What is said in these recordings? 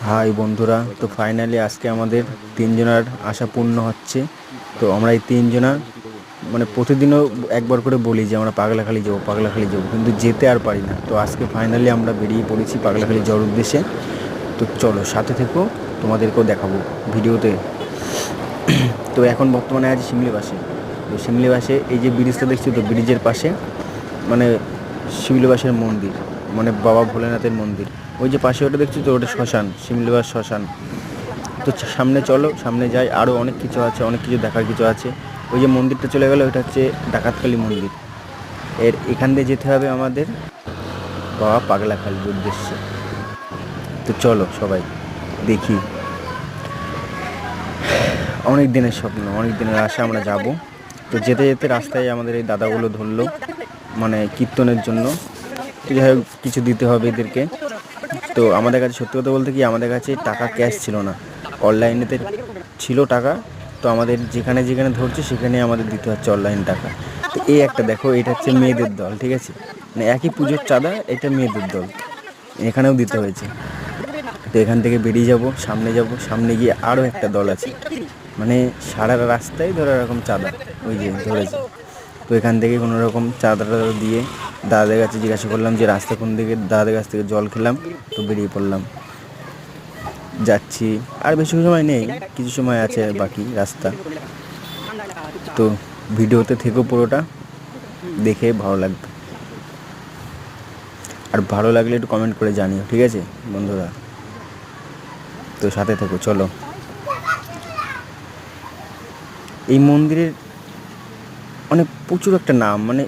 High বন্ধুরা, তো finally আজকে আমাদের তিনজনের আশা পূর্ণ হচ্ছে। তো আমরা এই তিনজনা মানে প্রতিদিনও একবার করে বলি যে আমরা পাগলাখালি যাবো, পাগলাখালি যাবো, কিন্তু যেতে আর পারি না। তো আজকে ফাইনালি আমরা বেরিয়ে পড়েছি পাগলাখালি যাওয়ার উদ্দেশ্যে। তো চলো সাথে থেকো, তোমাদেরকেও দেখাবো ভিডিওতে। তো এখন বর্তমানে আছি শিমলিবাসে। তো শিমলিবাসে এই যে ব্রিজটা দেখছি, তো ব্রিজের পাশে মানে শিমলিবাসের মন্দির, মানে বাবা ভোলেনাথের মন্দির। ওই যে পাশে ওটা দেখছি, তো ওটা শ্মশান, শিমলিবাস শ্মশান। তো সামনে চলো, সামনে যাই, আরও অনেক কিছু আছে, অনেক কিছু দেখার কিছু আছে। ওই যে মন্দিরটা চলে গেলো, ওইটা হচ্ছে ডাকাতকালী মন্দির। এখান দিয়ে যেতে হবে আমাদের বাবা পাগলাখালির উদ্দেশ্যে। তো চলো সবাই দেখি। অনেক দিনের স্বপ্ন, অনেক দিনের আশা, আমরা যাব। তো যেতে যেতে রাস্তায় আমাদের এই দাদাগুলো ধরলো, মানে কীর্তনের জন্য। তো যাই হোক, কিছু দিতে হবে এদেরকে। তো আমাদের কাছে সত্যি কথা বলতে কি, আমাদের কাছে টাকা ক্যাশ ছিল না, অনলাইনেতে ছিল টাকা। তো আমাদের যেখানে যেখানে ধরছে সেখানে আমাদের দিতে হচ্ছে অনলাইন টাকা। তো এই একটা দেখো, এটা হচ্ছে মেয়েদের দল, ঠিক আছে, মানে একই পুজোর চাঁদা, এটা মেয়েদের দল, এখানেও দিতে হয়েছে। তো এখান থেকে বেরিয়ে যাব, সামনে যাব, সামনে গিয়ে আরও একটা দল আছে, মানে সারা রাস্তায় ধরো এরকম চাঁদা, ওই যে ধরেছে। তো এখান থেকে কোনো রকম চাঁদা টাদা দিয়ে দাদাদের কাছে জিজ্ঞাসা করলাম যে রাস্তা কোন দিকে, দাদাদের কাছ থেকে জল খেলাম, তো বেরিয়ে পড়লাম, যাচ্ছি। আর বেশি সময় নেই, কিছু সময় আছে বাকি রাস্তা। তো ভিডিওতে থেকেও পুরোটা দেখে ভালো লাগবে, আর ভালো লাগলে একটু কমেন্ট করে জানিও, ঠিক আছে বন্ধুরা। তো সাথে থেকো, চলো। এই মন্দিরের অনেক প্রচুর একটা নাম, মানে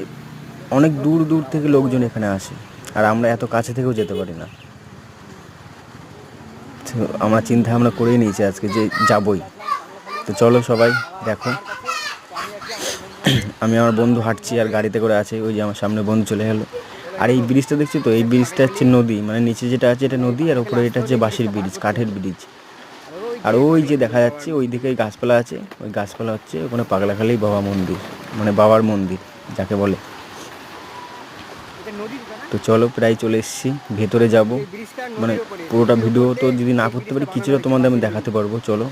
অনেক দূর দূর থেকে লোকজন এখানে আসে, আর আমরা এত কাছে থেকেও যেতে পারি না। তো আমরা চিন্তা ভাবনা করেই নিয়েছি আজকে যে যাবই। তো চলো সবাই দেখো। আমি আমার বন্ধু হাঁটছি আর গাড়িতে করে আছে, ওই যে আমার সামনে বন্ধু চলে গেলো। আর এই ব্রিজটা দেখছি, তো এই ব্রিজটা হচ্ছে নদী, মানে নিচে যেটা আছে এটা নদী, আর উপরে এটা হচ্ছে বাঁশের ব্রিজ, কাঠের ব্রিজ। আর ওই যে দেখা যাচ্ছে ওই দিকে গাছপালা আছে, ওই গাছপালা হচ্ছে ওখানে পাগলাখালি বাবা মন্দির, মানে বাবার মন্দির যাকে বলে। তো চলো, প্রায় চলে এসেছি, ভেতরে যাব। মানে পুরোটা ভিডিও তো যদি না করতে পারি, কিছুটা তোমাদের আমি দেখাতে পারবো। চলো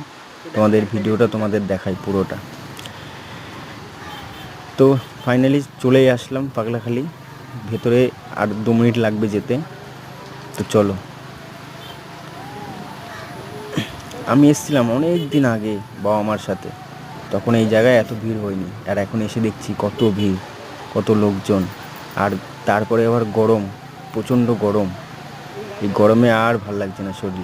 তোমাদের ভিডিওটা তোমাদের দেখাই পুরোটা। তো ফাইনালি চলেই আসলাম পাগলাখালি ভেতরে, আর 2 মিনিট লাগবে যেতে। তো চলো। আমি এসেছিলাম অনেক দিন আগে বাবা মার সাথে, তখন এই জায়গায় এত ভিড় হয়নি, আর এখন এসে দেখছি কত ভিড়, কত লোকজন। আর তারপরে আবার গরম, প্রচণ্ড গরম। এই গরমে আর ভাল লাগছে না শরীর।